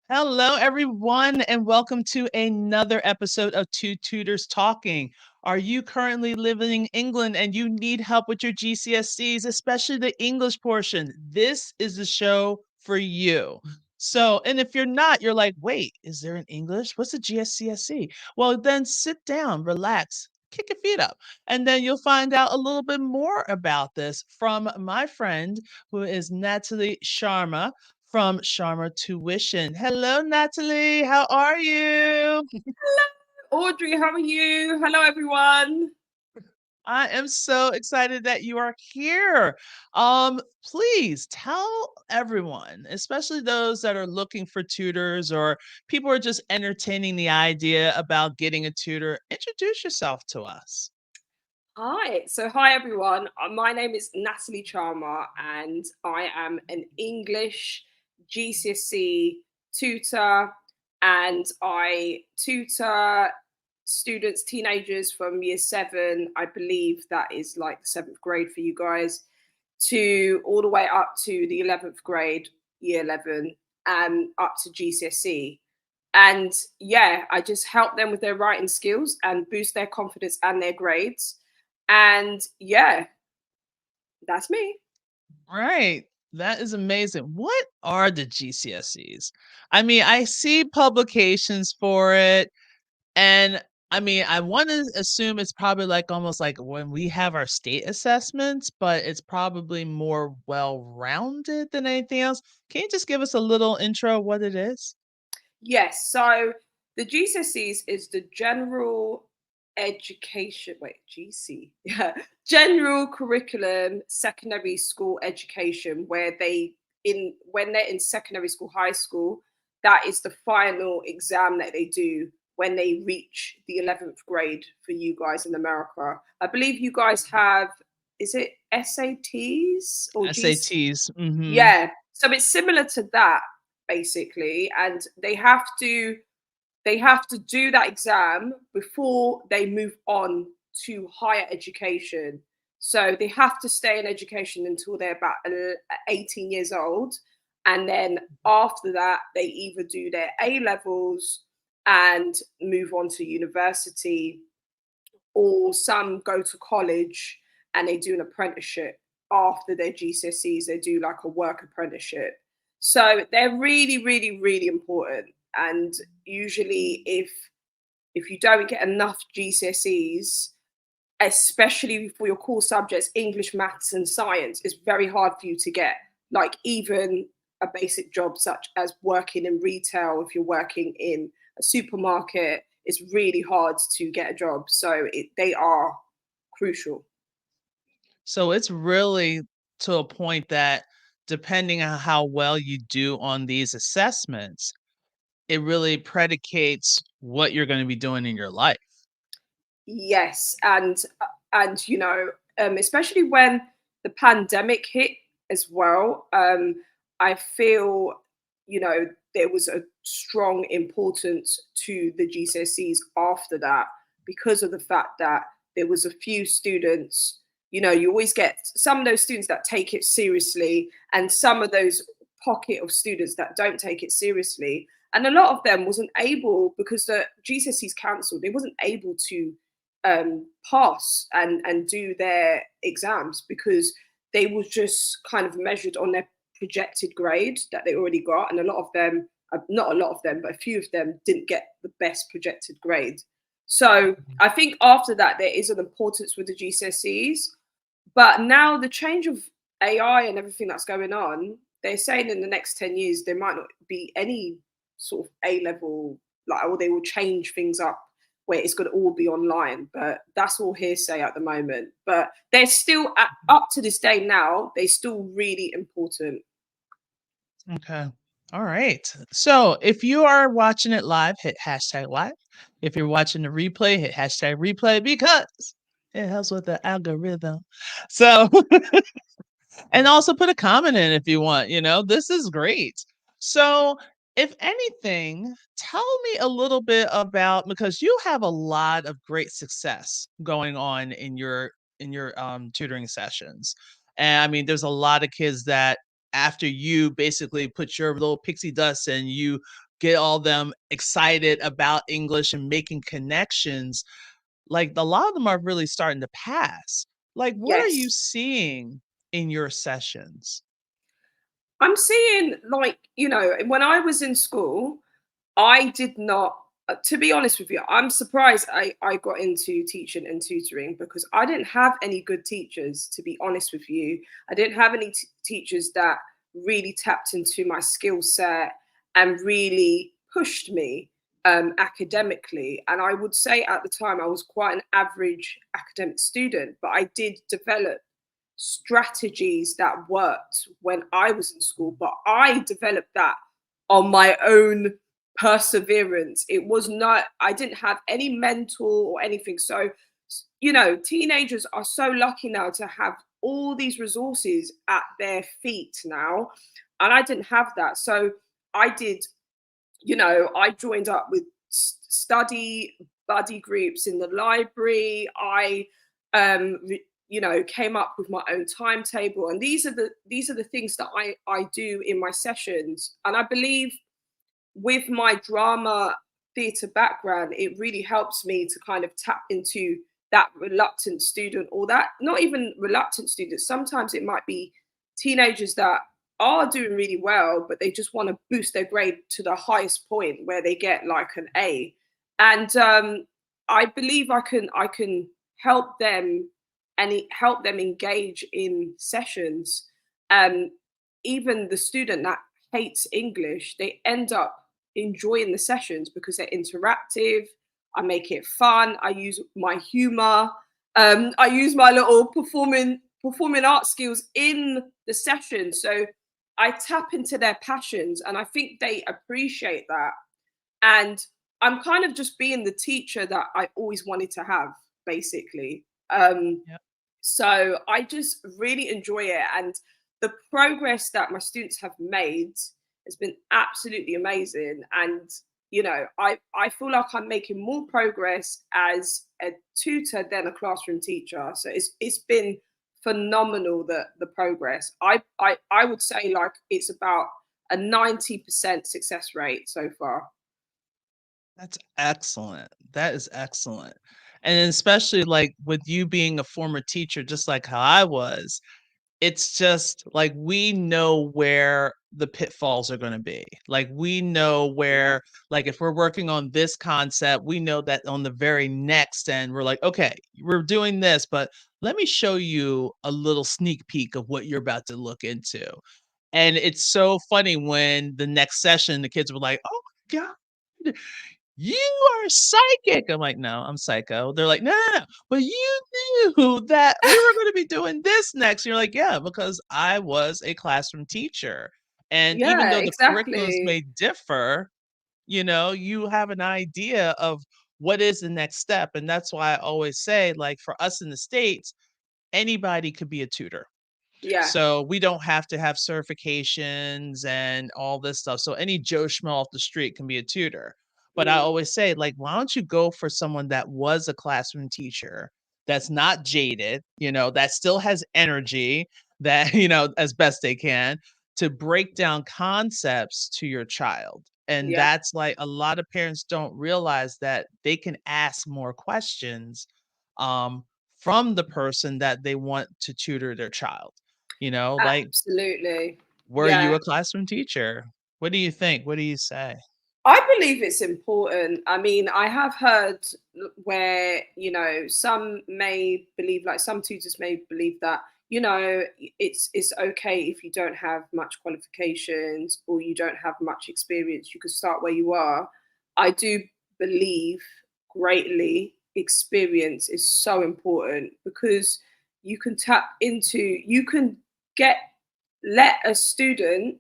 Hello, everyone, and welcome to another episode of Two Tutors Talking. Are you currently living in England and you need help with your GCSEs, especially the English portion? This is the show for you. So, and if you're not, you're like, wait, is there an English? What's a GSCSE? Well, then sit down, relax, kick your feet up, and then you'll find out a little bit more about this from my friend who is Natalie Chama from Chama Tuition. Hello, Natalie. How are you? Audrey, how are you? Hello, everyone. I am so excited that you are here. Please tell everyone, especially those that are looking for tutors or people are just entertaining the idea about getting a tutor, introduce yourself to us. Hi, everyone. My name is Natalie Chama, and I am an English GCSE tutor, and I tutor students, teenagers from year 7. I believe that is like the 7th grade for you guys, to all the way up to the 11th grade, year 11, and up to GCSE. And yeah, I just help them with their writing skills and boost their confidence and their grades. And yeah, that's me. Right. That is amazing. What are the GCSEs? I mean, I see publications for it. And I mean, I want to assume it's probably like almost like when we have our state assessments, but it's probably more well-rounded than anything else. Can you just give us a little intro of what it is? Yes. So the GCSEs is the general education. Wait, GC. Yeah. General curriculum secondary school education, where they in when they're in secondary school, high school, that is the final exam that they do when they reach the 11th grade for you guys in America. I believe you guys have, is it SATs or GC? SATs. Mhm. Yeah. So it's similar to that basically, and they have to do that exam before they move on to higher education. So they have to stay in education until they're about 18 years old, and then after that they either do their A levels and move on to university, or some go to college and they do an apprenticeship after their GCSEs. They do like a work apprenticeship. So they're really, really, really important. And usually, if you don't get enough GCSEs, especially for your core subjects, English, maths, and science, it's very hard for you to get. Like even a basic job such as working in retail, if you're working in a supermarket, it's really hard to get a job. So they are crucial. So it's really to a point that depending on how well you do on these assessments, it really predicates what you're going to be doing in your life. Yes, and especially when the pandemic hit as well. I feel there was a strong importance to the GCSEs after that, because of the fact that there was a few students. You always get some of those students that take it seriously, and some of those pocket of students that don't take it seriously. And a lot of them wasn't able, because the GCSEs cancelled. They wasn't able to pass and do their exams, because they was just kind of measured on their projected grade that they already got, and a lot of them, not a lot of them, but a few of them didn't get the best projected grade. So Mhm. I think after that there is an importance with the GCSEs, but now the change of AI and everything that's going on, they're saying in the next 10 years there might not be any sort of A level, like, or they will change things up where it's going to all be online. But that's all hearsay at the moment. But they're still, up to this day now, they're still really important. Okay. All right. So if you are watching it live, hit hashtag live. If you're watching the replay, hit hashtag replay because it helps with the algorithm. So, and also put a comment in if you want. This is great. So, if anything, tell me a little bit about because you have a lot of great success going on in your tutoring sessions. And I mean, there's a lot of kids that after you basically put your little pixie dust and you get all them excited about English and making connections, like a lot of them are really starting to pass. Like, what are you Yes. seeing in your sessions? I'm seeing, like, when I was in school, I did not, to be honest with you, I'm surprised I got into teaching and tutoring because I didn't have any good teachers, to be honest with you. I didn't have any teachers that really tapped into my skill set and really pushed me academically. And I would say at the time I was quite an average academic student, but I did develop strategies that worked when I was in school, but I developed that on my own perseverance. It was not, I didn't have any mentor or anything. So, teenagers are so lucky now to have all these resources at their feet now. And I didn't have that. So I did, I joined up with study buddy groups in the library. I came up with my own timetable, and these are the things that I do in my sessions. And I believe with my drama theatre background, it really helps me to kind of tap into that reluctant student, or that not even reluctant student. Sometimes it might be teenagers that are doing really well, but they just want to boost their grade to the highest point where they get like an A. And I believe I can help them, and help them engage in sessions. Um, Even the student that hates English, they end up enjoying the sessions because they're interactive. I make it fun. I use my humor. I use my little performing art skills in the session. So I tap into their passions, and I think they appreciate that. And I'm kind of just being the teacher that I always wanted to have, basically. Yep. So I just really enjoy it. And the progress that my students have made has been absolutely amazing. And, I feel like I'm making more progress as a tutor than a classroom teacher. So it's been phenomenal, the progress. I would say like it's about a 90% success rate so far. That's excellent. That is excellent. And especially like with you being a former teacher, just like how I was, it's just like we know where the pitfalls are going to be. Like we know Yeah. where, like if we're working on this concept, we know that on the very next end, we're like, okay, we're doing this, but let me show you a little sneak peek of what you're about to look into. And it's so funny when the next session, the kids were like, oh my God, you are psychic. I'm like, no, I'm psycho. They're like, no, no, no, but you knew that we were going to be doing this next. You're like, yeah, because I was a classroom teacher. And even Yeah, though the curriculums exactly. may differ, you have an idea of what is the next step. And that's why I always say, like, for us in the States, anybody could be a tutor. Yeah. So we don't have to have certifications and all this stuff. So any Joe Schmo off the street can be a tutor. But I Mm, always say, like, why don't you go for someone that was a classroom teacher, that's not jaded, that still has energy, that, as best they can, to break down concepts to your child. And yeah. that's like a lot of parents don't realize that they can ask more questions um, from the person that they want to tutor their child. Like, Absolutely. were you Yeah. a classroom teacher? What do you think? What do you say? I believe it's important. I mean, I have heard where, some may believe, like some tutors may believe that, it's okay if you don't have much qualifications or you don't have much experience, you could start where you are. I do believe greatly experience is so important because you can get, let a student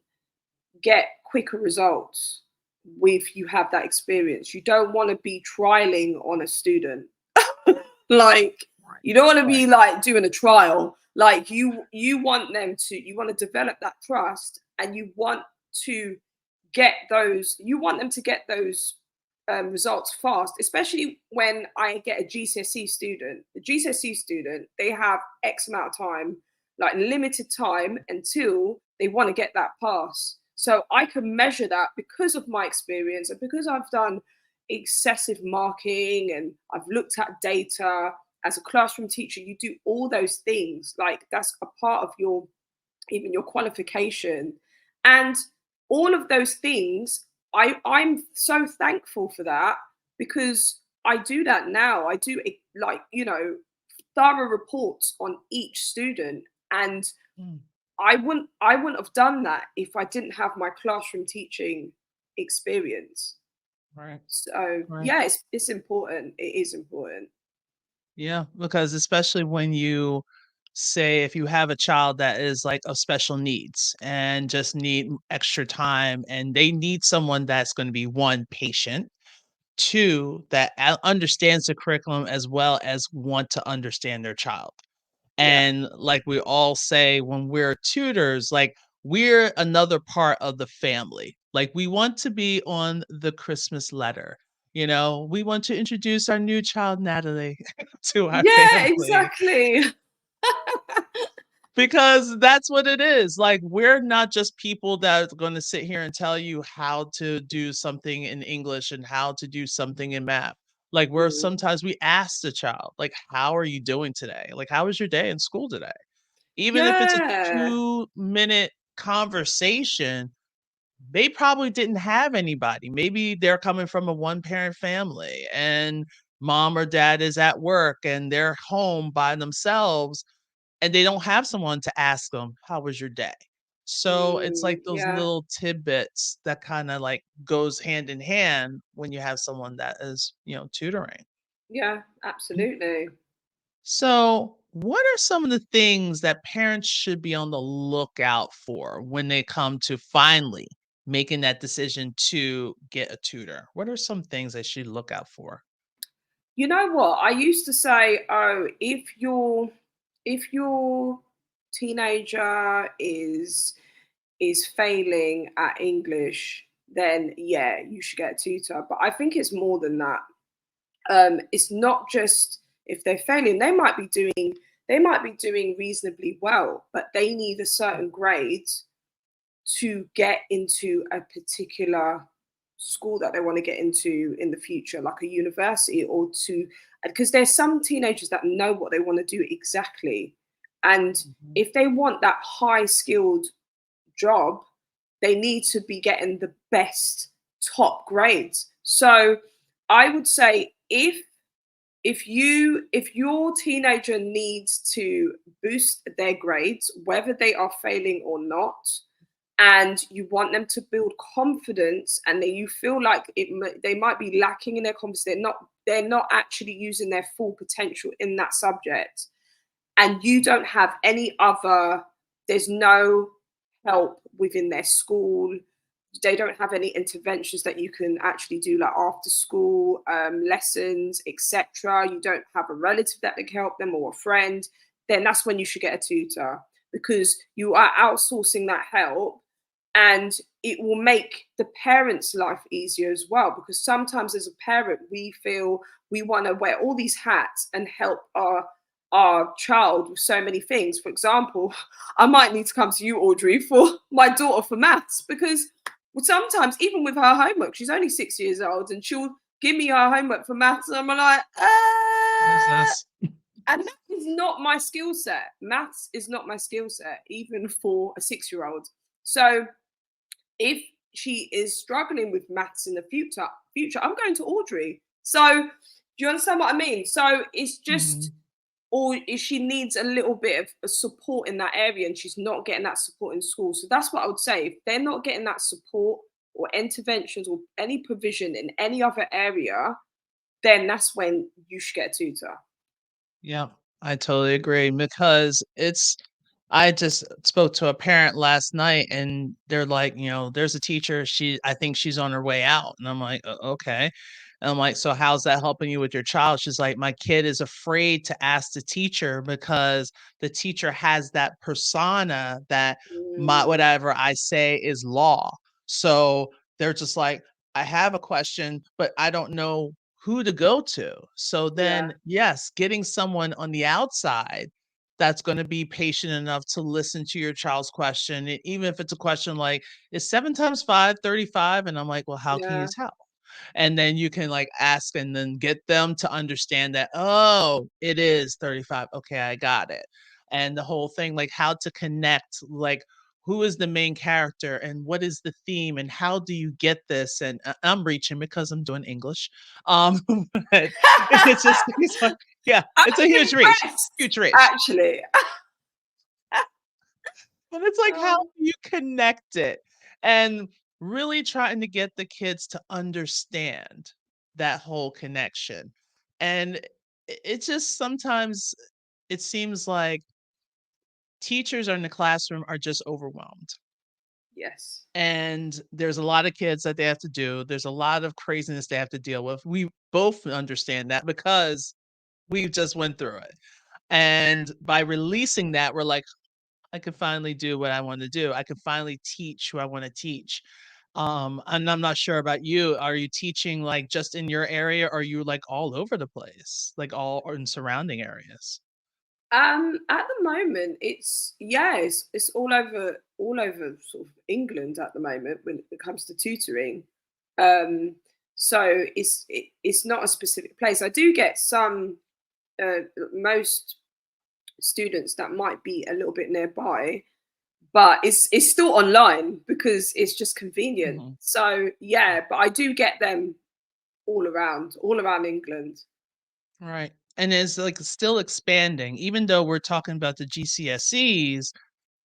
get quicker results with you have that experience. You don't want to be trialing on a student. Like Right. you don't want to Right. be like doing a trial. Like you want them to, you want to develop that trust, and you want them to get those results fast, especially when I get a GCSE student. The GCSE student, they have X amount of time, like limited time until they want to get that pass. So I can measure that because of my experience and because I've done excessive marking and I've looked at data. As a classroom teacher, you do all those things. Like that's a part of your, even your qualification. And all of those things, I'm so thankful for that because I do that now. I do like, thorough reports on each student. And Mm, I wouldn't have done that if I didn't have my classroom teaching experience. right, So right. yeah, it's important. It is important. Yeah, because especially when you say if you have a child that is like of special needs and just need extra time and they need someone that's going to be one patient, two that understands the curriculum as well as want to understand their child. Yeah. And like we all say when we're tutors, like we're another part of the family. Like we want to be on the Christmas letter. We want to introduce our new child, Natalie, to our Yeah, family exactly. because that's what it is. Like we're not just people that are going to sit here and tell you how to do something in English and how to do something in math. Like we're Mm. sometimes we ask the child, like, how are you doing today? Like, how was your day in school today? Even if it's a Yeah. 2-minute conversation, they probably didn't have anybody. Maybe they're coming from a one-parent family and mom or dad is at work and they're home by themselves and they don't have someone to ask them, "How was your day?" So, it's like those Yeah. little tidbits that kinda, like, goes hand in hand when you have someone that is, tutoring. Yeah, absolutely. So, what are some of the things that parents should be on the lookout for when they come to finally making that decision to get a tutor? What are some things they should look out for? You know what? I used to say, oh, if your teenager is failing at English, then yeah, you should get a tutor. But I think it's more than that. It's not just if they're failing, they might be doing reasonably well, but they need a certain grade to get into a particular school that they want to get into in the future, like a university, or to, because there's some teenagers that know what they want to do exactly. And Mhm. if they want that high skilled job, they need to be getting the best top grades. So I would say if your teenager needs to boost their grades, whether they are failing or not, and you want them to build confidence, and then you feel like they might be lacking in their confidence, they're not actually using their full potential in that subject, and you don't have any other, there's no help within their school, they don't have any interventions that you can actually do, like after school lessons, etc., you don't have a relative that can help them or a friend, then that's when you should get a tutor, because you are outsourcing that help, and it will make the parents' life easier as well, because sometimes as a parent we feel we want to wear all these hats and help our child with so many things. For example, I might need to come to you, Audrey, for my daughter for maths, because sometimes even with her homework, she's only 6 years old, and she'll give me her homework for maths, and I'm like, What is this? and that is not my skill set. Maths is not my skill set, even for a 6-year-old. So if she is struggling with maths in the future, I'm going to Audrey. So do you understand what I mean? So it's just, Mhm. or if she needs a little bit of support in that area and she's not getting that support in school. So that's what I would say. If they're not getting that support or interventions or any provision in any other area, then that's when you should get a tutor. Yeah, I totally agree because I just spoke to a parent last night and they're like, there's a teacher, I think she's on her way out. And I'm like, Okay. And I'm like, so how's that helping you with your child? She's like, my kid is afraid to ask the teacher because the teacher has that persona that Mm, whatever I say is law. So they're just like, I have a question, but I don't know who to go to. So yeah. then, yes, getting someone on the outside that's going to be patient enough to listen to your child's question. And even if it's a question like, is 7 times 5 35? And I'm like, well, how can you Yeah. tell? And then you can like ask and then get them to understand that, oh, it is 35. Okay, I got it. And the whole thing, like how to connect, like who is the main character and what is the theme and how do you get this? And I'm reaching because I'm doing English. Um, but it's just, it's like, yeah, I'm it's a huge reach, impressed, huge reach. actually. But it's like, how Oh, do you connect it? And really trying to get the kids to understand that whole connection. And it just sometimes it seems like teachers are in the classroom are just overwhelmed. yes. And there's a lot of kids that they have to do. There's a lot of craziness they have to deal with. We both understand that because we just went through it. And by releasing that, we're like, I could finally do what I want to do. I could finally teach who I want to teach. And I'm not sure about you. Are you teaching like just in your area or are you like all over the place, like all or in surrounding areas? At the moment, it's yeah, it's all over sort of England at the moment when it comes to tutoring. Um, so it's not a specific place. I do get some most students that might be a little bit nearby, but it's still online because it's just convenient. Mhm. So yeah, but I do get them all around England. Right. And it's like still expanding, even though we're talking about the GCSEs.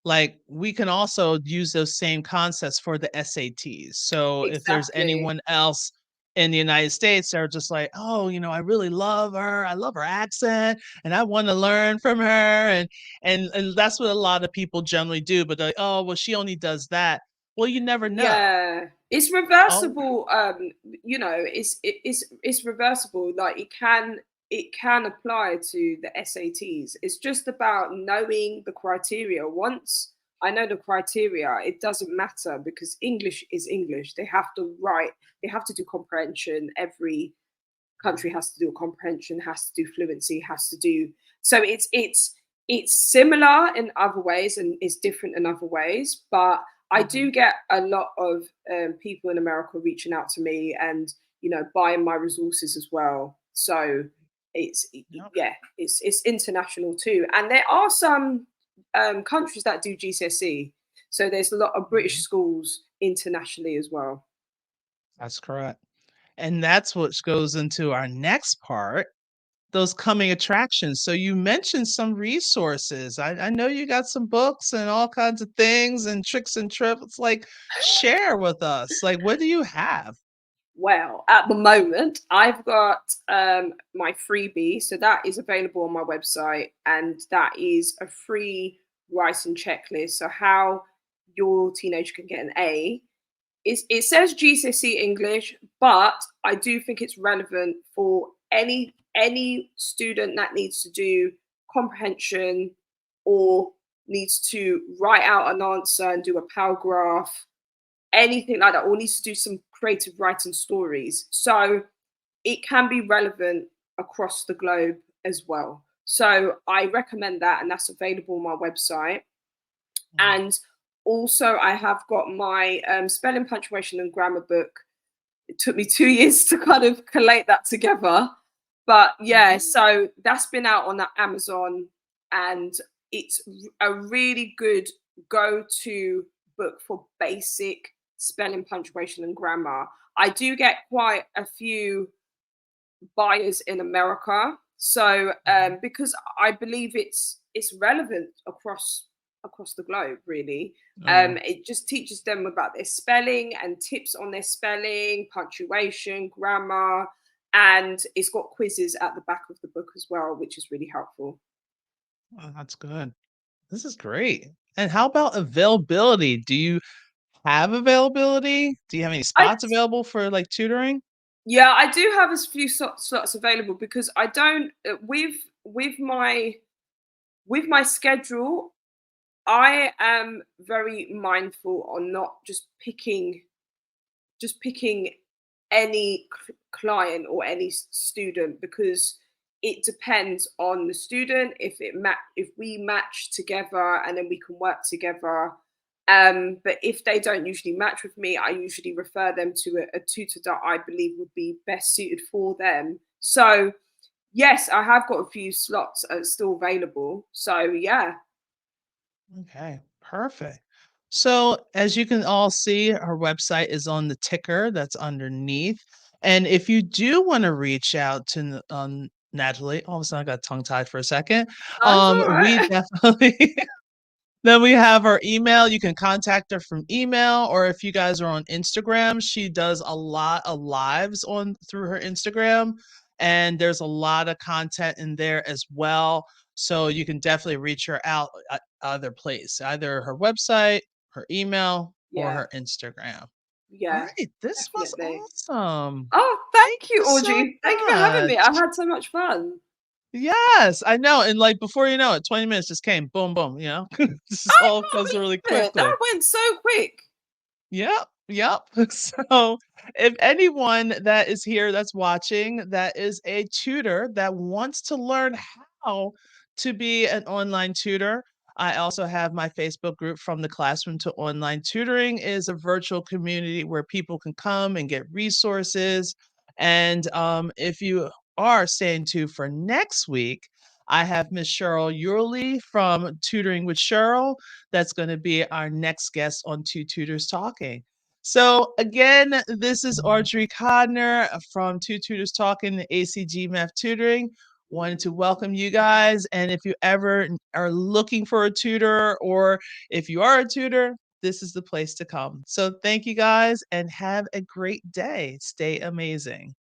Like, we can also use those same concepts for the SATs. So if there's Exactly. anyone else in the United States that are just like, "Oh, I really love her. I love her accent, and I wanna learn from her," and that's what a lot of people generally do, but they're like, "Oh, well, she only does that." Well, you never know. Yeah, it's Oh. reversible. It's reversible. Like it can apply to the SATs. It's just about knowing the criteria. Once I know the criteria, it doesn't matter because English is English. They have to write. They have to do comprehension. Every country has to do a comprehension. Has to do fluency. Has to do. So it's similar in other ways and it's different in other ways, but I Mhm. do get a lot of people in America reaching out to me and buying my resources as well. So Yep. yeah, it's international too, and there are some countries that do GCSE. So there's a lot of British Mhm. schools internationally as well. That's correct. And that's what goes into our next part, those coming attractions. So you mentioned some resources. I know you got some books and all kinds of things and tricks and trips. Like, share with us. Like, what do you have? Well, at the moment, I've got my freebie, so that is available on my website, and that is a free writing checklist. So how your teenager can get an A. It says GCSE English, but I do think it's relevant for any student that needs to do comprehension or needs to write out an answer and do a paragraph, anything like that, or needs to do some creative writing stories. So it can be relevant across the globe as well. So I recommend that, and that's available on my website. Mhm. And also, I have got my spelling, punctuation, and grammar book. It took me 2 years to kind of collate that together. But yeah, Mhm. so that's been out on Amazon, and it's a really good go to book for basic spelling, punctuation, and grammar. I do get quite a few buyers in America. So Mhm. because I believe it's relevant across the globe, really. Oh, yeah. It just teaches them about their spelling and tips on their spelling, punctuation, grammar, and it's got quizzes at the back of the book as well, which is really helpful. Oh, that's good. This is great. And how about availability? Do you have availability? Do you have any I spots available for like tutoring? Yeah, I do have a few slots available because I don't with my schedule. I am very mindful on not just picking any client or any student because it depends on the student. If we match together and then we can work together. But if they don't usually match with me, I usually refer them to a tutor that I believe would be best suited for them. So yes, I have got a few slots still available. So yeah. Okay, perfect. So, as you can all see, her website is on the ticker that's underneath. And if you do want to reach out to Natalie, all of a sudden I got tongue tied for a second. That's all We right. definitely then we have her email. You can contact her from email, or if you guys are on Instagram, she does a lot of lives on through her Instagram, and there's a lot of content in there as well. So you can definitely reach her out at either place, either her website, her email, or Yeah, her Instagram. All yeah, right, this was definitely. awesome. Oh, Thank thank you, you so Audrey. Thank you for having me. I've much. had so much fun. Yes, I know. And like before you know it, 20 minutes just came. Boom, boom, this is I all can't goes really believe it. That quickly. went so quick. Yep, yep. So, if anyone that is here that's watching that is a tutor that wants to learn how to be an online tutor, I also have my Facebook group From the Classroom to Online Tutoring is a virtual community where people can come and get resources. And if you are staying tuned for next week, I have Miss Cheryl Yurley from Tutoring with Cheryl that's going to be our next guest on Two Tutors Talking. So again, this is Audrey Codner from Two Tutors Talking, the ACG Math Tutoring. Wanted to welcome you guys. And if you ever are looking for a tutor or if you are a tutor, this is the place to come. So thank you guys and have a great day. Stay amazing.